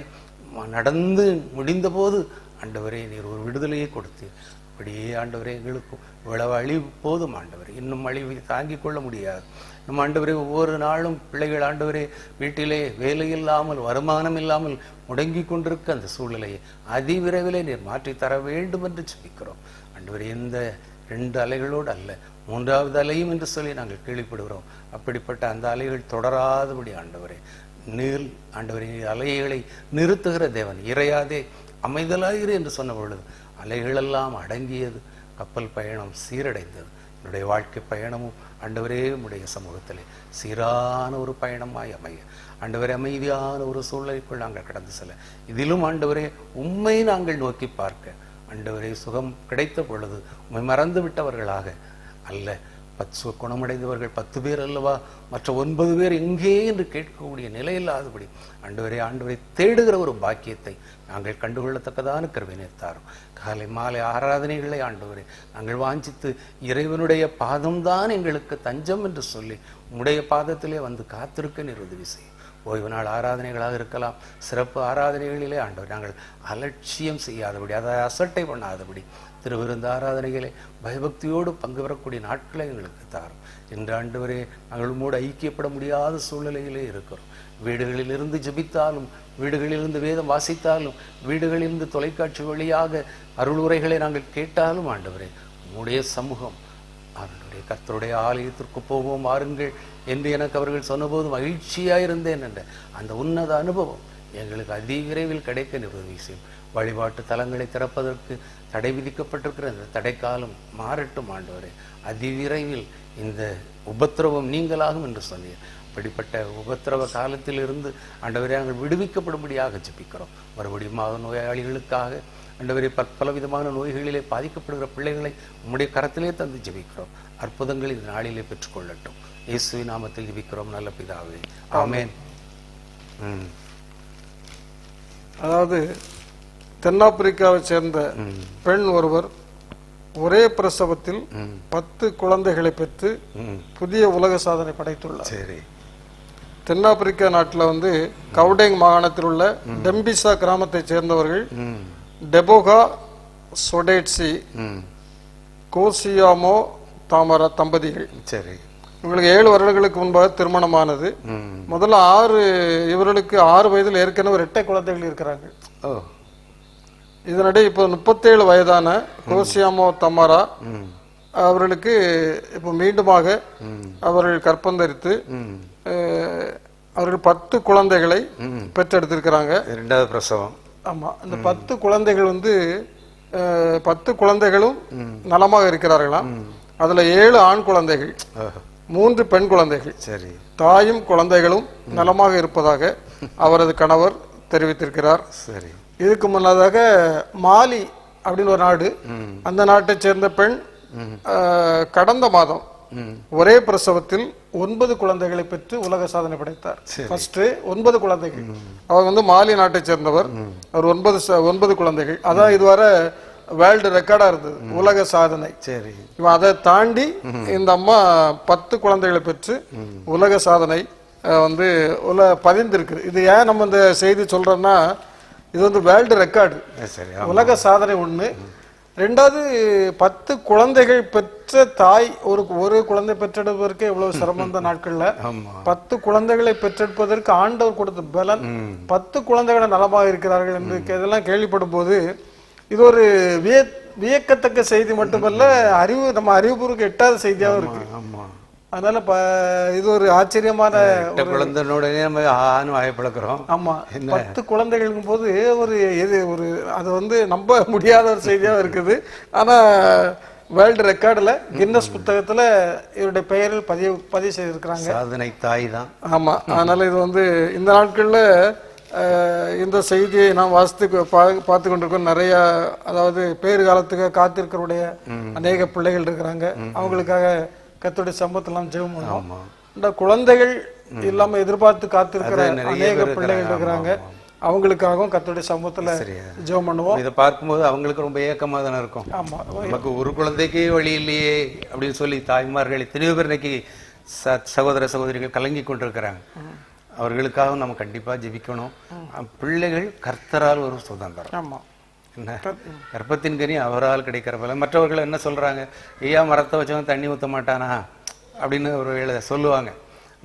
நடந்து முடிந்த போது ஆண்டவரே நீர் ஒரு விடுதலையை கொடுத்தீர். அப்படியே ஆண்டவரே எங்களுக்கும் இவ்வளவு அழிவு போதும் ஆண்டவரே, இன்னும் அழிவை தாங்கிக் கொள்ள முடியாது. நம்ம ஆண்டவரே ஒவ்வொரு நாளும் பிள்ளைகள் ஆண்டவரே வீட்டிலே வேலை இல்லாமல் வருமானம் இல்லாமல் முடங்கி கொண்டிருக்க அந்த சூழ்நிலையை அதிவிரைவிலே நீர் மாற்றி தர வேண்டும் என்று ஜெபிக்கிறோம். ஆண்டவரே, எந்த 2 அலைகளோடு அல்ல, 3வது அலையும் என்று சொல்லி நாங்கள் கேள்விப்படுகிறோம். அப்படிப்பட்ட அந்த அலைகள் தொடராதபடி ஆண்டவரே ஆண்டவரே நீர் அலைகளை நிறுத்துகிற தேவன், இறையாதே அமைதலாயிரு என்று சொன்ன பொழுது அலைகளெல்லாம் அடங்கியது, கப்பல் பயணம் சீரடைந்தது. என்னுடைய வாழ்க்கை பயணமும் ஆண்டவரே உம்முடைய சமூகத்திலே சீரான ஒரு பயணமாய் அமைய, ஆண்டவரே அமைதியான ஒரு சூழ்நிலைக்குள் நாங்கள் கடந்து செல்ல, இதிலும் ஆண்டவரே உம்மை நாங்கள் நோக்கி பார்க்க, ஆண்டவரே சுகம் கிடைத்த பொழுது உம்மை மறந்து விட்டவர்களாக அல்ல, குணமடைந்தவர்கள் 10 பேர் அல்லவா, மற்ற 9 பேர் எங்கே என்று கேட்கக்கூடிய நிலையில்லாதபடி ஆண்டவரை தேடுகிற ஒரு பாக்கியத்தை நாங்கள் கண்டுகொள்ளத்தக்கதான கிருபையை தாரும். காலை மாலை ஆராதனைகளை ஆண்டவரே நாங்கள் வாஞ்சித்து, இறைவனுடைய பாதம்தான் எங்களுக்கு தஞ்சம் என்று சொல்லி உம்முடைய பாதத்திலே வந்து காத்திருக்க நீர் உதவி செய்யும். ஓய்வு நாள் ஆராதனைகளாக இருக்கலாம், சிறப்பு ஆராதனைகளிலே ஆண்டவர் நாங்கள் அலட்சியம் செய்யாதபடி, அதை அசட்டை பண்ணாதபடி, திருவிருந்த ஆராதனைகளை பயபக்தியோடு பங்கு பெறக்கூடிய நாட்களை எங்களுக்கு தாரும். இன்று ஆண்டவரே நாங்கள் உம்மோடு ஐக்கியப்பட முடியாத சூழ்நிலையிலே இருக்கிறோம். வீடுகளிலிருந்து ஜெபித்தாலும், வீடுகளிலிருந்து வேதம் வாசித்தாலும், வீடுகளிலிருந்து தொலைக்காட்சி வழியாக அருள் உரைகளை நாங்கள் கேட்டாலும் ஆண்டவரே உம்முடைய சமூகம், அவர்களுடைய கர்த்தருடைய ஆலயத்திற்கு போவோம் வாருங்கள் என்று எனக்கு அவர்கள் சொன்னபோது மகிழ்ச்சியாயிருந்தேன் என்ற அந்த உன்னத அனுபவம் எங்களுக்கு அதிவிரைவில் கிடைக்க உதவி செய்யும். வழிபாட்டு தலங்களை திறப்பதற்கு தடை விதிக்கப்பட்டிருக்கிற இந்த தடைக்காலம் மாறட்டும் ஆண்டவரே. அதிவிரைவில் இந்த உபத்திரவம் நீங்களாகும் என்று சொன்னீர். அப்படிப்பட்ட உபத்திரவ காலத்திலிருந்து ஆண்டவரே நாங்கள் விடுவிக்கப்படும்படியாக ஜெபிக்கிறோம். மறுபடியும் நோயாளிகளுக்காக ஆண்டவரே பல விதமான நோய்களிலே பாதிக்கப்படுகிற பிள்ளைகளை உம்முடைய கரத்திலே தந்து ஜெபிக்கிறோம். அற்புதங்கள் இந்த நாளிலே பெற்றுக்கொள்ளட்டும். இயேசுவின் நாமத்தில் ஜெபிக்கிறோம் நல்ல பிதாவே, ஆமென். அதாவது தென்னாப்பிரிக்காவை சேர்ந்த பெண் ஒருவர் ஒரே பிரசவத்தில் 10 குழந்தைகளை பெற்று புதிய உலக சாதனை படைத்துள்ளார். சரி. தென்னாப்பிரிக்கா நாட்டில் கவுடேங் மாகாணத்தில் உள்ள டெம்பிசா கிராமத்தை சேர்ந்தவர்கள் டெபோகா சொடேட்சி கோசியாமோ தாமரா தம்பதிகள். சரி. இவங்களுக்கு 7 வருடங்களுக்கு முன்பாக திருமணமானது. முதல்ல இவர்களுக்கு 6 வயதில் ஏற்கனவே 2 குழந்தைகள் இருக்கிறாங்க. இதனிடையே இப்போ 37 வயதான கோசியாமோ தமாரா அவர்களுக்கு இப்போ மீண்டுமாக அவர்கள் கற்பந்தரித்து அவர்கள் 10 குழந்தைகளை பெற்றெடுத்திருக்கிறாங்க. 2வது பிரசவம். ஆமா, இந்த 10 குழந்தைகள் 10 குழந்தைகளும் நலமாக இருக்கிறார்களாம். அதுல 7 ஆண் குழந்தைகள், 3 பெண் குழந்தைகள். சரி. தாயும் குழந்தைகளும் நலமாக இருப்பதாக அவரது கணவர் தெரிவித்திருக்கிறார். சரி. இதுக்கு முன்னதாக மாலி அப்படின்னு ஒரு நாடு, அந்த நாட்டை சேர்ந்த பெண் கடந்த மாதம் ஒரே பிரசவத்தில் 9 குழந்தைகளை பெற்று உலக சாதனை படைத்தார். ஃபர்ஸ்ட் 9 குழந்தைகள். அவர் வந்து மாலி நாட்டை சேர்ந்தவர். அவர் 9 குழந்தைகள். அதான் இதுவரை வேர்ல்டு ரெக்கார்டா இருந்தது, உலக சாதனை. சரி. அதை தாண்டி இந்த அம்மா 10 குழந்தைகளை பெற்று உலக சாதனை வந்து பதிந்திருக்கு. இது ஏன் நம்ம இந்த செய்தி சொல்றோம்னா, இது வந்து வேர்ல்டு ரெக்கார்டு, உலக சாதனை ஒண்ணு. ரெண்டாவது, 10 குழந்தைகள் பெற்ற தாய் ஒரு குழந்தை பெற்றெடுப்பதற்கு எவ்வளவு சிரமம் இந்த நாட்கள்ல. 10 குழந்தைகளை பெற்றெடுப்பதற்கு ஆண்டவர் கொடுத்த பலன். 10 குழந்தைகளை நலமாக இருக்கிறார்கள் என்று இதெல்லாம் கேள்விப்படும் போது இது ஒரு வியக்கத்தக்க செய்தி மட்டுமல்ல, நம்ம அறிவுபூர்வக்கு எட்டாத செய்தியாகவும் இருக்கு. அதனால இது ஒரு ஆச்சரியமான ஆமா 10 குழந்தைகளுக்கும் போது ஒரு அது வந்து நம்ப முடியாத ஒரு செய்தியாக இருக்குது. ஆனா வேர்ல்டு ரெக்கார்டுல கின்னஸ் புத்தகத்துல இவருடைய பெயரில் பதிவு செய்திருக்கிறாங்க. சாதனை தாய் தான். ஆமா. அதனால இது வந்து இந்த நாட்கள்ல இந்த செய்தியை நாம் பார்த்து கொண்டிருக்கோம். நிறைய, அதாவது பேறு காலத்துக்கு காத்திருக்கிறவுடைய அநேக பிள்ளைகள் இருக்கிறாங்க. அவங்களுக்காக கர்த்தருடைய சமூகத்தெல்லாம் ஜெபம் பண்ணுவோம். இந்த குழந்தைகள் இல்லாம எதிர்பார்த்து காத்திருக்கிற அநேக பிள்ளைகள் இருக்கிறாங்க. அவங்களுக்காகவும் கர்த்தருடைய சமூகத்துல ஜெபம் பண்ணுவோம். இதை பார்க்கும்போது அவங்களுக்கு ரொம்ப ஏக்கமா தானே இருக்கும். ஆமா, நமக்கு ஒரு குழந்தைக்கே வழி இல்லையே அப்படின்னு சொல்லி தாய்மார்கள் எத்தனையோ பேர் இன்னைக்கு சகோதர சகோதரிகள் கலங்கி கொண்டிருக்கிறாங்க. அவர்களுக்காக நம்ம கண்டிப்பா ஜெபிக்கணும். பிள்ளைகள் கர்த்தரால் ஒரு சுதந்திரம். என்ன கர்ப்பத்தின் கனி அவரால் கிடைக்கிற பல. மற்றவர்கள் என்ன சொல்றாங்க, ஐயா மரத்தை வச்சவன் தண்ணி ஊற்ற மாட்டானா அப்படின்னு ஒரு சொல்லுவாங்க.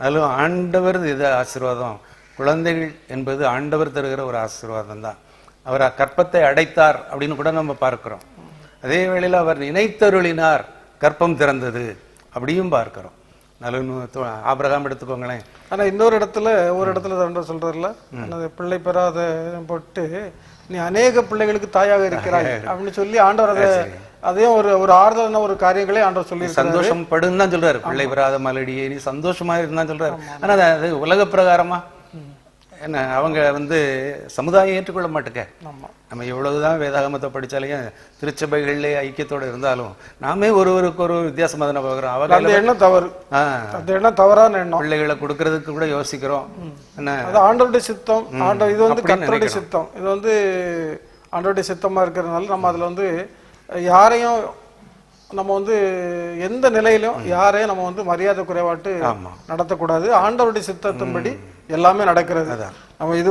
நல்ல ஆண்டவர் இது ஆசீர்வாதம். குழந்தைகள் என்பது ஆண்டவர் தருகிற ஒரு ஆசீர்வாதம் தான். அவர் கற்பத்தை அடைத்தார் அப்படின்னு கூட நம்ம பார்க்கிறோம். அதே வேளையில் அவர் நினைத்தருளினார், கற்பம் திறந்தது அப்படியும் பார்க்கிறோம். ஆபிரகாம் எடுத்துக்கோங்களேன். ஆனா இன்னொரு இடத்துல சொல்றதுல பிள்ளை பெறாத போட்டு நீ அநேக பிள்ளைகளுக்கு தாயாக இருக்கிறாய் அப்படின்னு சொல்லி ஆண்டவர் அதையும் ஒரு ஆறுதலான ஒரு காரியங்களே ஆண்டவர் சொல்லி சந்தோஷம் படுன்னு தான் சொல்றாரு. பிள்ளை பெறாத மலடியே நீ சந்தோஷமா இருந்தான்னு சொல்றாரு. ஆனா அது உலக பிரகாரமா என்ன, அவங்க வந்து சமுதாயம் ஏற்றுக்கொள்ள மாட்டேங்க. நம்ம எவ்வளவுதான் வேதாகமத்தை படிச்சாலையும் திருச்சபைகளிலே ஐக்கியத்தோட இருந்தாலும் நாமே ஒருவருக்கு ஒரு வித்தியாசமா தானே பார்க்கிறோம். அவங்க எண்ணம் தவறு, தவறான எண்ணம். பிள்ளைகளை கொடுக்கறதுக்கு கூட யோசிக்கிறோம். என்ன ஆண்டவருடைய சித்தம், இது வந்து கர்த்தருடைய சித்தம். இது வந்து ஆண்டவருடைய சித்தமா இருக்கிறதுனால நம்ம அதுல வந்து யாரையும் நம்ம வந்து எந்த நிலையிலும் யாரையும் நம்ம வந்து மரியாதை குறைவாட்டு நடத்தக்கூடாது. ஆண்டவருடைய சித்தத்தின்படி எல்லாமே நடக்கிறது. நம்ம இது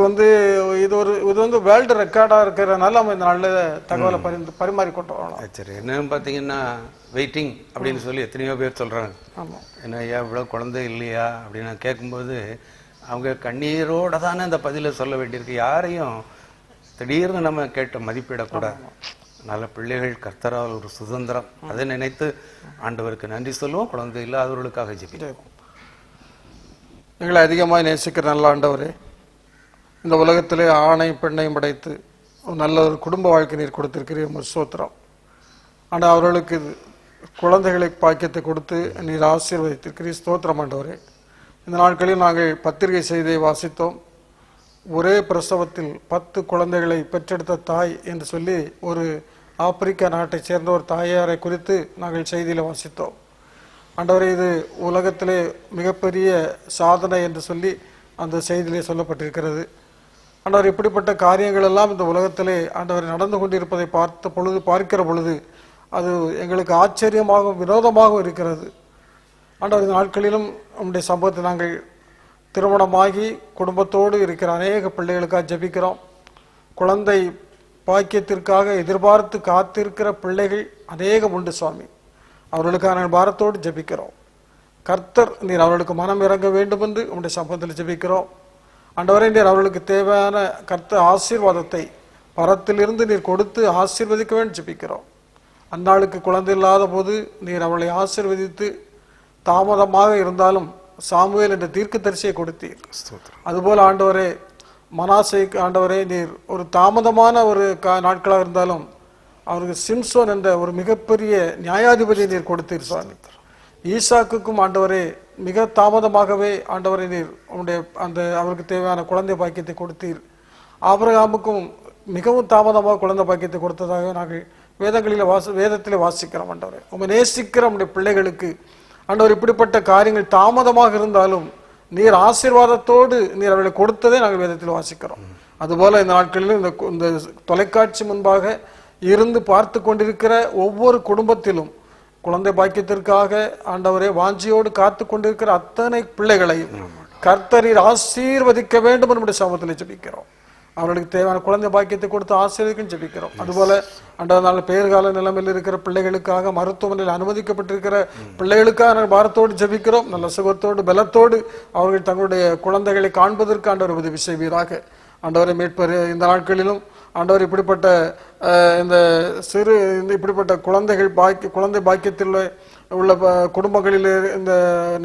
வந்து வேர்ல்டு ரெக்கார்டா இருக்கிறதுனால நம்ம இந்த நல்ல தகவலை பரிமாறிக்கொண்டோம். சரி, என்னன்னு பாத்தீங்கன்னா வெயிட்டிங் அப்படின்னு சொல்லி எத்தனையோ பேர் சொல்றாங்க. என்ன ஐயா இவ்வளவு குழந்தை இல்லையா அப்படின்னு கேட்கும்போது அவங்க கண்ணீரோட தானே அந்த பதில சொல்ல வேண்டியிருக்கு. யாரையும் திடீர்னு நம்ம கேட்ட மதிப்பிடக்கூடாது. நல்ல பிள்ளைகள் கர்த்தரால் ஒரு சுதந்திரம். அதை நினைத்து ஆண்டவருக்கு நன்றி சொல்லுவோம். குழந்தை இல்லாதவர்களுக்காக ஜெபிப்போம். எங்களை அதிகமாக நேசிக்கிற நல்ல ஆண்டவரே, இந்த உலகத்திலே ஆணையும் பெண்ணையும் படைத்து நல்ல ஒரு குடும்ப வாழ்க்கை நீர் கொடுத்திருக்கிறீர், ஸ்தோத்திரம். ஆனால் அவர்களுக்கு குழந்தைகளை பாக்கியத்தை கொடுத்து நீர் ஆசீர்வதித்திருக்கிறீர், ஸ்தோத்திரம் ஆண்டவரே. இந்த நாட்களில் நாங்கள் பத்திரிகை செய்தியை வாசித்தோம். ஒரே பிரசவத்தில் 10 குழந்தைகளை பெற்றெடுத்த தாய் என்று சொல்லி ஒரு ஆப்பிரிக்கா நாட்டை சேர்ந்த ஒரு தாயாரை குறித்து நாங்கள் செய்தியில் வாசித்தோம். ஆண்டவரே, இது உலகத்திலே மிகப்பெரிய சாதனை என்று சொல்லி அந்த செய்தியிலே சொல்லப்பட்டிருக்கிறது. ஆண்டவர், இப்படிப்பட்ட காரியங்கள் எல்லாம் இந்த உலகத்திலே ஆண்டவர் நடந்து கொண்டிருப்பதை பார்க்கிற பொழுது அது எங்களுக்கு ஆச்சரியமாகவும் வினோதமாகவும் இருக்கிறது. ஆண்டவர், இந்த நாட்களிலும் நம்முடைய சம்பவத்தை நாங்கள் திருமணமாகி குடும்பத்தோடு இருக்கிற அநேக பிள்ளைகளுக்காக ஜெபிக்கிறோம். குழந்தை பாக்கியத்திற்காக எதிர்பார்த்து காத்திருக்கிற பிள்ளைகள் அநேகம் உண்டு சுவாமி. அவர்களுக்கான பாரத்தோடு ஜெபிக்கிறோம். கர்த்தர் நீர் அவர்களுக்கு மனம் இறங்க வேண்டும் என்று உங்களுடைய சம்பவத்தில் ஜெபிக்கிறோம். ஆண்டவரே, நீர் அவர்களுக்கு தேவையான கர்த்தர் ஆசீர்வாதத்தை பரத்திலிருந்து நீர் கொடுத்து ஆசீர்வதிக்க வேண்டும் ஜெபிக்கிறோம். அந்நாளுக்கு குழந்தை இல்லாத போது நீர் அவளை ஆசீர்வதித்து தாமதமாக இருந்தாலும் சாமுவேல் என்ற தீர்க்கதரிசியை கொடுத்தீர். அதுபோல ஆண்டவரே, மனாசேக்கு ஆண்டவரே, நீர் ஒரு தாமதமான ஒரு நாட்களாக இருந்தாலும் அவருக்கு சிம்சோன் என்ற ஒரு மிகப்பெரிய நியாயாதிபதியை நீர் கொடுத்தீர் சுவாமி. ஈசாக்குக்கும் ஆண்டவரே மிக தாமதமாகவே ஆண்டவரே நீர் உன்னுடைய அந்த அவருக்கு தேவையான குழந்தை பாக்கியத்தை கொடுத்தீர். ஆபிரகாமுக்கும் மிகவும் தாமதமாக குழந்தை பாக்கியத்தை கொடுத்ததாக நாங்கள் வேதத்திலே வாசிக்கிறோம். ஆண்டவரே உம்மை நேசிக்கிற நம்முடைய பிள்ளைகளுக்கு ஆண்டவர் இப்படிப்பட்ட காரியங்கள் தாமதமாக இருந்தாலும் நீர் ஆசீர்வாதத்தோடு நீர் அவர்களை கொடுத்ததே நாங்கள் வேதத்தில் வாசிக்கிறோம். அதுபோல இந்த நாட்களிலும் இந்த தொலைக்காட்சி முன்பாக இருந்து பார்த்து கொண்டிருக்கிற ஒவ்வொரு குடும்பத்திலும் குழந்தை பாக்கியத்திற்காக ஆண்டவரே வாஞ்சியோடு காத்து கொண்டிருக்கிற அத்தனை பிள்ளைகளையும் கர்த்தரீர் ஆசீர்வதிக்க வேண்டும் நம்முடைய சமூகத்தில் ஜெபிக்கிறோம். அவர்களுக்கு தேவையான குழந்தை பாக்கியத்தை கொடுத்து ஆசீர்வதிக்கும் ஜெபிக்கிறோம். அதுபோல அன்றாட பெயர்கால நிலைமையில் இருக்கிற பிள்ளைகளுக்காக மருத்துவமனையில் அனுமதிக்கப்பட்டிருக்கிற பிள்ளைகளுக்காக நாங்கள் பாரத்தோடு ஜெபிக்கிறோம். நல்ல சுகத்தோடு பலத்தோடு அவர்கள் தங்களுடைய குழந்தைகளை காண்பதற்கு ஆண்டவர் உதவி செய்வீராக. ஆண்டவரை மீட்பர் இந்த நாட்களிலும் ஆண்டவர் இப்படிப்பட்ட இந்த இப்படிப்பட்ட குழந்தை பாக்கியத்தில் உள்ள குடும்பங்களில் இந்த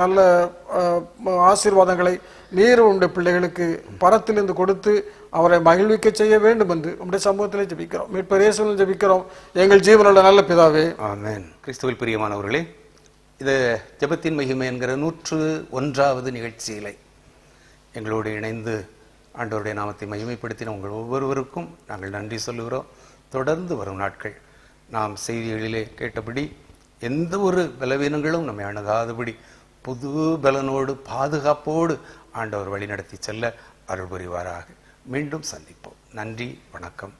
நல்ல ஆசீர்வாதங்களை நீர் உடைய பிள்ளைகளுக்கு பரத்திலிருந்து கொடுத்து அவரை மகிழ்விக்க செய்ய வேண்டும் என்று உடைய சமூகத்திலே ஜெபிக்கிறோம். மீட்பர் இயேசுவில் ஜெபிக்கிறோம் எங்கள் ஜீவனுள்ள நல்ல பிதாவே, ஆமென். கிறிஸ்துவில் பிரியமானவர்களே, இது ஜெபத்தின் மகிமை என்கிற 101வது நிகழ்ச்சியிலே எங்களோடு இணைந்து ஆண்டவருடைய நாமத்தை மகிமைப்படுத்தின உங்கள் ஒவ்வொருவருக்கும் நாங்கள் நன்றி சொல்லுகிறோம். தொடர்ந்து வரும் நாட்கள் நாம் செய்திகளிலே கேட்டபடி எந்த ஒரு பலவீனங்களும் நம்மை அணுகாதபடி புது பலனோடு பாதுகாப்போடு ஆண்டவர் வழி நடத்தி செல்ல அருள் புரிவாராக. மீண்டும் சந்திப்போம். நன்றி, வணக்கம்.